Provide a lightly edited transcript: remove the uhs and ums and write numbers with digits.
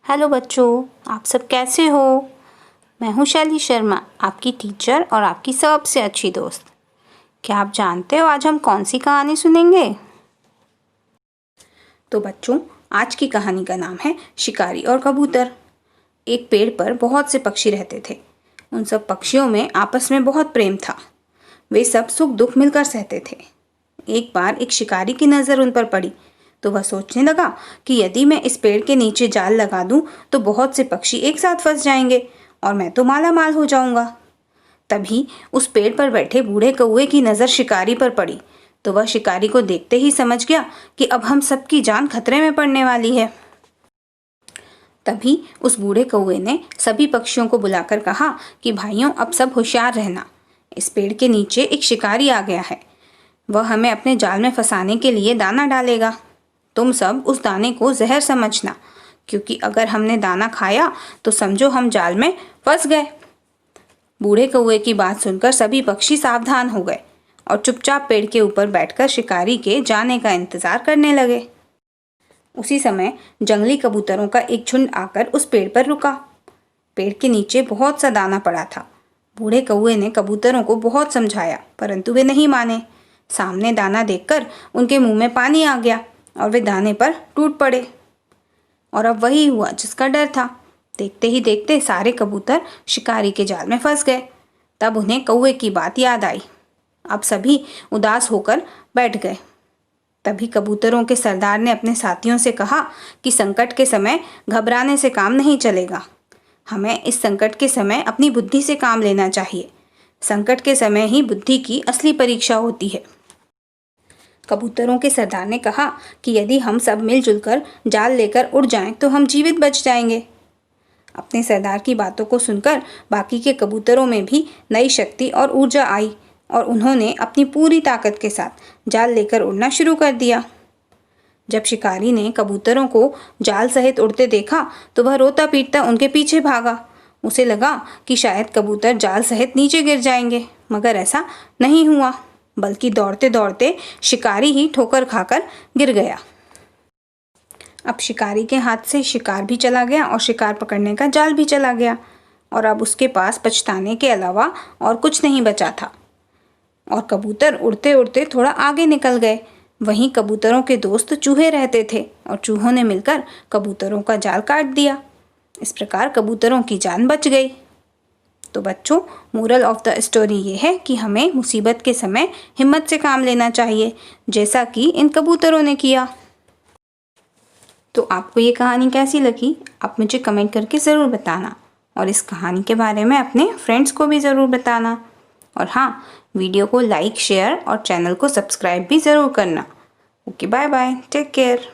Hello बच्चों, आप सब कैसे हो। मैं हूँ शैली शर्मा, आपकी टीचर और आपकी सबसे अच्छी दोस्त। क्या आप जानते हो आज हम कौन सी कहानी सुनेंगे? तो बच्चों, आज की कहानी का नाम है शिकारी और कबूतर। एक पेड़ पर बहुत से पक्षी रहते थे। उन सब पक्षियों में आपस में बहुत प्रेम था। वे सब सुख दुख मिलकर सहते थे। एक बार एक शिकारी की नज़र उन पर पड़ी तो वह सोचने लगा कि यदि मैं इस पेड़ के नीचे जाल लगा दूं तो बहुत से पक्षी एक साथ फंस जाएंगे और मैं तो माला माल हो जाऊंगा। तभी उस पेड़ पर बैठे बूढ़े कौवे की नज़र शिकारी पर पड़ी तो वह शिकारी को देखते ही समझ गया कि अब हम सबकी जान खतरे में पड़ने वाली है। तभी उस बूढ़े कौवे ने सभी पक्षियों को बुलाकर कहा कि भाइयों, अब सब होशियार रहना। इस पेड़ के नीचे एक शिकारी आ गया है। वह हमें अपने जाल में फंसाने के लिए दाना डालेगा। तुम सब उस दाने को जहर समझना, क्योंकि अगर हमने दाना खाया तो समझो हम जाल में फंस गए। बूढ़े कौवे की बात सुनकर सभी पक्षी सावधान हो गए और चुपचाप पेड़ के ऊपर बैठकर शिकारी के जाने का इंतजार करने लगे। उसी समय जंगली कबूतरों का एक झुंड आकर उस पेड़ पर रुका। पेड़ के नीचे बहुत सा दाना पड़ा था। बूढ़े कौवे ने कबूतरों को बहुत समझाया, परंतु वे नहीं माने। सामने दाना देखकर उनके मुंह में पानी आ गया और वे दाने पर टूट पड़े। और अब वही हुआ जिसका डर था। देखते ही देखते सारे कबूतर शिकारी के जाल में फंस गए। तब उन्हें कौवे की बात याद आई। अब सभी उदास होकर बैठ गए। तभी कबूतरों के सरदार ने अपने साथियों से कहा कि संकट के समय घबराने से काम नहीं चलेगा। हमें इस संकट के समय अपनी बुद्धि से काम लेना चाहिए। संकट के समय ही बुद्धि की असली परीक्षा होती है। कबूतरों के सरदार ने कहा कि यदि हम सब मिलजुल कर जाल लेकर उड़ जाएं तो हम जीवित बच जाएंगे। अपने सरदार की बातों को सुनकर बाकी के कबूतरों में भी नई शक्ति और ऊर्जा आई और उन्होंने अपनी पूरी ताकत के साथ जाल लेकर उड़ना शुरू कर दिया। जब शिकारी ने कबूतरों को जाल सहित उड़ते देखा तो वह रोता पीटता उनके पीछे भागा। उसे लगा कि शायद कबूतर जाल सहित नीचे गिर जाएंगे, मगर ऐसा नहीं हुआ, बल्कि दौड़ते दौड़ते शिकारी ही ठोकर खाकर गिर गया। अब शिकारी के हाथ से शिकार भी चला गया और शिकार पकड़ने का जाल भी चला गया और अब उसके पास पछताने के अलावा और कुछ नहीं बचा था। और कबूतर उड़ते उड़ते थोड़ा आगे निकल गए। वहीं कबूतरों के दोस्त चूहे रहते थे और चूहों ने मिलकर कबूतरों का जाल काट दिया। इस प्रकार कबूतरों की जान बच गई। तो बच्चों, मोरल ऑफ द स्टोरी ये है कि हमें मुसीबत के समय हिम्मत से काम लेना चाहिए, जैसा कि इन कबूतरों ने किया। तो आपको ये कहानी कैसी लगी, आप मुझे कमेंट करके ज़रूर बताना और इस कहानी के बारे में अपने फ्रेंड्स को भी ज़रूर बताना। और हाँ, वीडियो को लाइक, शेयर और चैनल को सब्सक्राइब भी ज़रूर करना। Okay, bye bye, take care.